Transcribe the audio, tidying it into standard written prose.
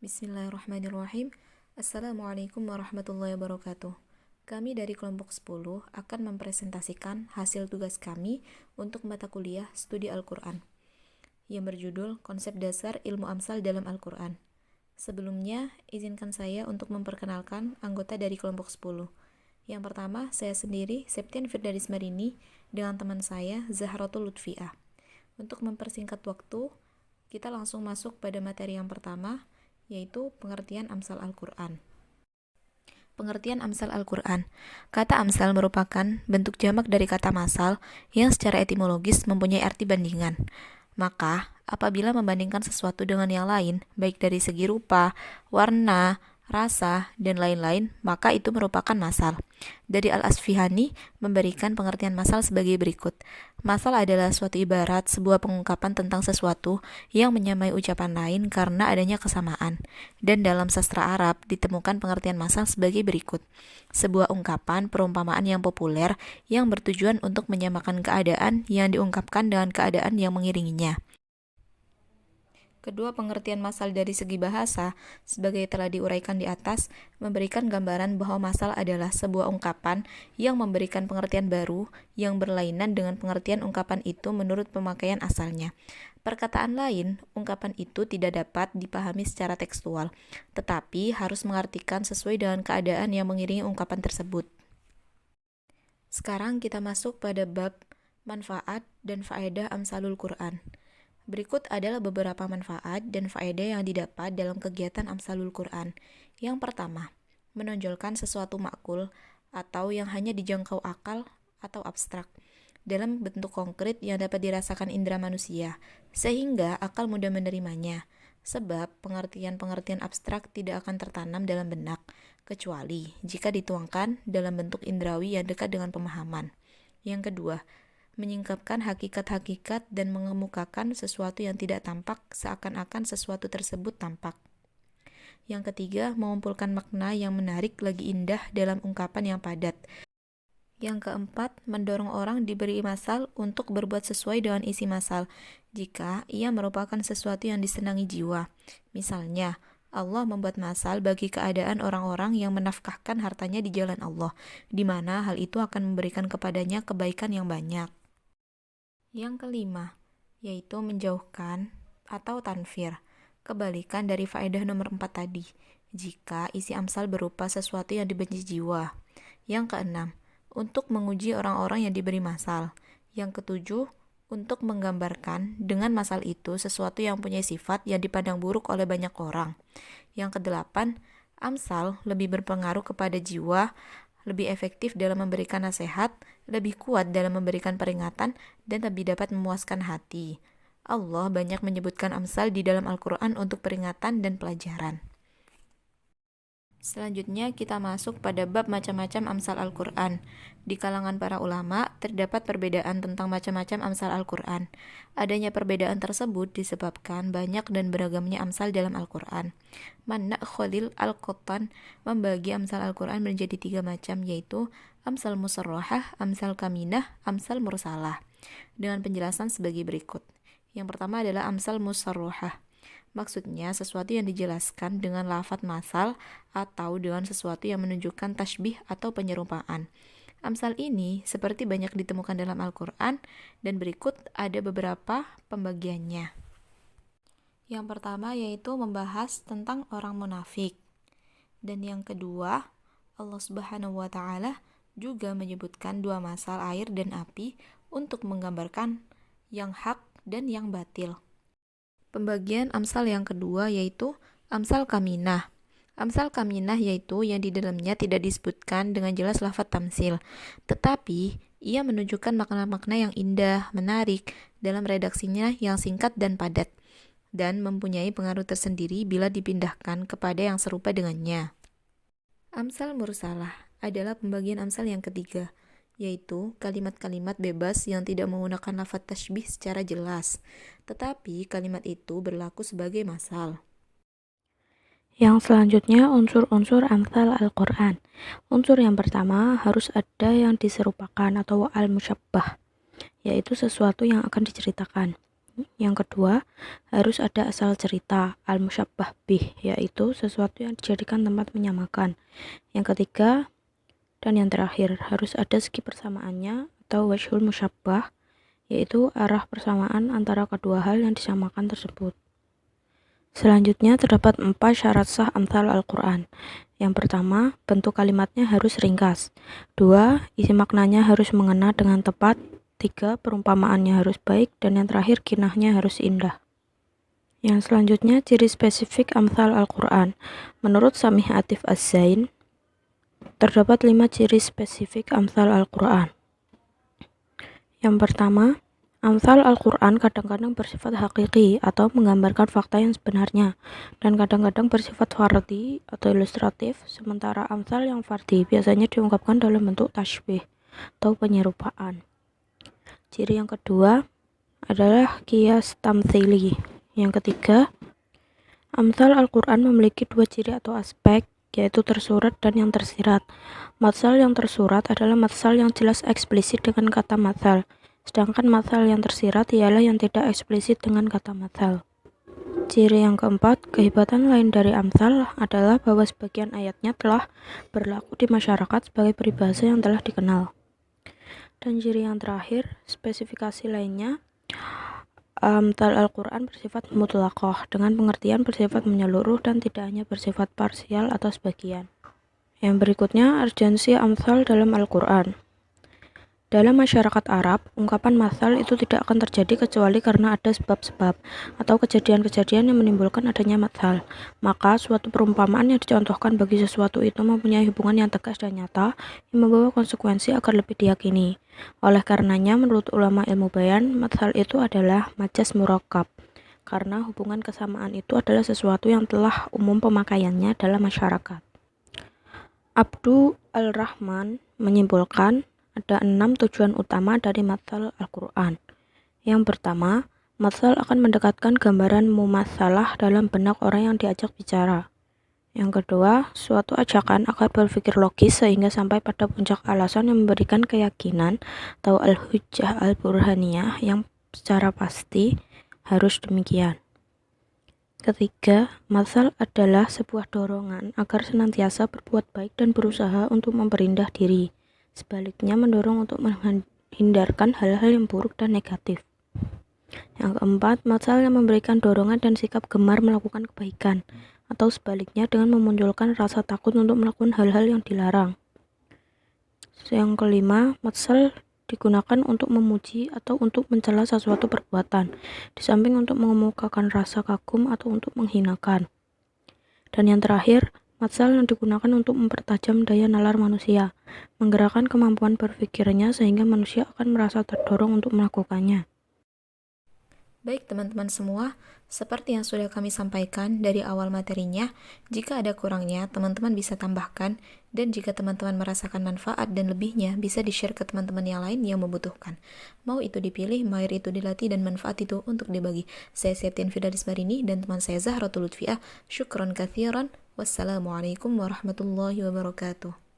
Bismillahirrahmanirrahim. Assalamualaikum warahmatullahi wabarakatuh. Kami dari kelompok 10 akan mempresentasikan hasil tugas kami untuk mata kuliah studi Al-Quran yang berjudul Konsep Dasar Ilmu Amsal dalam Al-Quran. Sebelumnya, izinkan saya untuk memperkenalkan anggota dari kelompok 10. Yang pertama, saya sendiri, Septian Firdaris Marini, dengan teman saya, Zahratul Lutfiah. Untuk mempersingkat waktu, kita langsung masuk pada materi yang pertama, yaitu pengertian Amsal Al-Quran. Pengertian Amsal Al-Quran. Kata Amsal merupakan bentuk jamak dari kata masal yang secara etimologis mempunyai arti bandingan. Maka, apabila membandingkan sesuatu dengan yang lain, baik dari segi rupa, warna, rasa, dan lain-lain, maka itu merupakan masal. Dari Al-Asfihani memberikan pengertian masal sebagai berikut. Masal adalah suatu ibarat, sebuah pengungkapan tentang sesuatu yang menyamai ucapan lain karena adanya kesamaan. Dan dalam sastra Arab ditemukan pengertian masal sebagai berikut. Sebuah ungkapan, perumpamaan yang populer yang bertujuan untuk menyamakan keadaan yang diungkapkan dengan keadaan yang mengiringinya. Kedua, pengertian masal dari segi bahasa, sebagai telah diuraikan di atas, memberikan gambaran bahwa masal adalah sebuah ungkapan yang memberikan pengertian baru yang berlainan dengan pengertian ungkapan itu menurut pemakaian asalnya. Perkataan lain, ungkapan itu tidak dapat dipahami secara tekstual, tetapi harus mengartikan sesuai dengan keadaan yang mengiringi ungkapan tersebut. Sekarang kita masuk pada bab manfaat dan faedah Amsalul Quran. Berikut adalah beberapa manfaat dan faedah yang didapat dalam kegiatan Amsalul Quran. Yang pertama, menonjolkan sesuatu makul atau yang hanya dijangkau akal atau abstrak dalam bentuk konkret yang dapat dirasakan indera manusia, sehingga akal mudah menerimanya. Sebab pengertian-pengertian abstrak tidak akan tertanam dalam benak, kecuali jika dituangkan dalam bentuk indrawi yang dekat dengan pemahaman. Yang kedua, menyingkapkan hakikat-hakikat dan mengemukakan sesuatu yang tidak tampak seakan-akan sesuatu tersebut tampak. Yang ketiga, mengumpulkan makna yang menarik lagi indah dalam ungkapan yang padat. Yang keempat, mendorong orang diberi masal untuk berbuat sesuai dengan isi masal, jika ia merupakan sesuatu yang disenangi jiwa. Misalnya, Allah membuat masal bagi keadaan orang-orang yang menafkahkan hartanya di jalan Allah, di mana hal itu akan memberikan kepadanya kebaikan yang banyak. Yang kelima, yaitu menjauhkan atau tanfir, kebalikan dari faedah nomor 4 tadi, jika isi amsal berupa sesuatu yang dibenci jiwa. Yang keenam, untuk menguji orang-orang yang diberi masal. Yang ketujuh, untuk menggambarkan dengan masal itu sesuatu yang punya sifat yang dipandang buruk oleh banyak orang. Yang kedelapan, amsal lebih berpengaruh kepada jiwa, lebih efektif dalam memberikan nasihat, lebih kuat dalam memberikan peringatan, dan lebih dapat memuaskan hati. Allah banyak menyebutkan amsal di dalam Al-Quran untuk peringatan dan pelajaran. Selanjutnya kita masuk pada bab macam-macam amsal Al-Quran. Di kalangan para ulama, terdapat perbedaan tentang macam-macam amsal Al-Quran. Adanya perbedaan tersebut disebabkan banyak dan beragamnya amsal dalam Al-Quran. Manna Khalil Al-Qattan membagi amsal Al-Quran menjadi 3 macam, yaitu amsal musarrahah, amsal kaminah, amsal mursalah. Dengan penjelasan sebagai berikut. Yang pertama adalah amsal musarrahah. Maksudnya sesuatu yang dijelaskan dengan lafadz masal atau dengan sesuatu yang menunjukkan tasbih atau penyerupaan. Amsal ini seperti banyak ditemukan dalam Al-Quran dan berikut ada beberapa pembagiannya. Yang pertama yaitu membahas tentang orang munafik. Dan yang kedua, Allah Subhanahu wa Ta'ala juga menyebutkan 2 masal air dan api untuk menggambarkan yang hak dan yang batil. Pembagian amsal yang kedua yaitu amsal kaminah. Amsal kaminah yaitu yang di dalamnya tidak disebutkan dengan jelas lafadz tamsil, tetapi ia menunjukkan makna-makna yang indah, menarik dalam redaksinya yang singkat dan padat, dan mempunyai pengaruh tersendiri bila dipindahkan kepada yang serupa dengannya. Amsal mursalah adalah pembagian amsal yang ketiga, yaitu kalimat-kalimat bebas yang tidak menggunakan lafadz tasbih secara jelas, tetapi kalimat itu berlaku sebagai masal. Yang selanjutnya unsur-unsur amsal Al-Quran. Unsur yang pertama harus ada yang diserupakan atau al-musyabbah, yaitu sesuatu yang akan diceritakan. Yang kedua, harus ada asal cerita, al-musyabbah bih, yaitu sesuatu yang dijadikan tempat menyamakan. Yang ketiga, dan yang terakhir, harus ada segi persamaannya atau wajhul musyabbah, yaitu arah persamaan antara kedua hal yang disamakan tersebut. Selanjutnya terdapat 4 syarat sah amsal Al-Quran. Yang pertama, bentuk kalimatnya harus ringkas. 2, isi maknanya harus mengena dengan tepat. 3, perumpamaannya harus baik. Dan yang terakhir, kinahnya harus indah. Yang selanjutnya, ciri spesifik amsal Al-Quran. Menurut Samih Atif Az-Zain, terdapat 5 ciri spesifik amsal Al-Quran. Yang pertama, amsal Al-Quran kadang-kadang bersifat hakiki atau menggambarkan fakta yang sebenarnya, dan kadang-kadang bersifat fardhi atau ilustratif, sementara amsal yang fardhi biasanya diungkapkan dalam bentuk tashbih atau penyerupaan. Ciri yang kedua adalah qiyas tamtsili. Yang ketiga, amsal Al-Quran memiliki 2 ciri atau aspek, yaitu tersurat dan yang tersirat. Matsal yang tersurat adalah matsal yang jelas eksplisit dengan kata matsal, sedangkan matsal yang tersirat ialah yang tidak eksplisit dengan kata matsal. Ciri yang keempat, kehebatan lain dari amsal adalah bahwa sebagian ayatnya telah berlaku di masyarakat sebagai peribahasa yang telah dikenal. Dan ciri yang terakhir, spesifikasi lainnya, amsal Al-Quran bersifat mutlaqah, dengan pengertian bersifat menyeluruh dan tidak hanya bersifat parsial atau sebagian. Yang berikutnya, urgensi amsal dalam Al-Quran. Dalam masyarakat Arab, ungkapan matsal itu tidak akan terjadi kecuali karena ada sebab-sebab atau kejadian-kejadian yang menimbulkan adanya matsal. Maka, suatu perumpamaan yang dicontohkan bagi sesuatu itu mempunyai hubungan yang tegas dan nyata yang membawa konsekuensi agar lebih diyakini. Oleh karenanya, menurut ulama ilmu bayan, matsal itu adalah majaz murakkab, karena hubungan kesamaan itu adalah sesuatu yang telah umum pemakaiannya dalam masyarakat. Abdu Al-Rahman menyimpulkan ada 6 tujuan utama dari matsal Al-Quran. Yang pertama, matsal akan mendekatkan gambaran mumatsalah dalam benak orang yang diajak bicara. Yang kedua, suatu ajakan agar berpikir logis sehingga sampai pada puncak alasan yang memberikan keyakinan atau al-hujjah al-burhaniyah yang secara pasti harus demikian. Ketiga, matsal adalah sebuah dorongan agar senantiasa berbuat baik dan berusaha untuk memperindah diri. Sebaliknya, mendorong untuk menghindarkan hal-hal yang buruk dan negatif. Yang keempat, matsal yang memberikan dorongan dan sikap gemar melakukan kebaikan, atau sebaliknya dengan memunculkan rasa takut untuk melakukan hal-hal yang dilarang. Yang kelima, matsal digunakan untuk memuji atau untuk mencela sesuatu perbuatan, di samping untuk mengemukakan rasa kagum atau untuk menghinakan. Dan yang terakhir, matsal yang digunakan untuk mempertajam daya nalar manusia, menggerakkan kemampuan berpikirnya sehingga manusia akan merasa terdorong untuk melakukannya. Baik teman-teman semua, seperti yang sudah kami sampaikan dari awal materinya, jika ada kurangnya teman-teman bisa tambahkan, dan jika teman-teman merasakan manfaat dan lebihnya bisa di-share ke teman-teman yang lain yang membutuhkan. Mau itu dipilih, mahir itu dilatih, dan manfaat itu untuk dibagi. Saya Septian Fidalis Barini dan teman saya Zahratul Lutfiah. Syukron kathiran. Wassalamualaikum warahmatullahi wabarakatuh.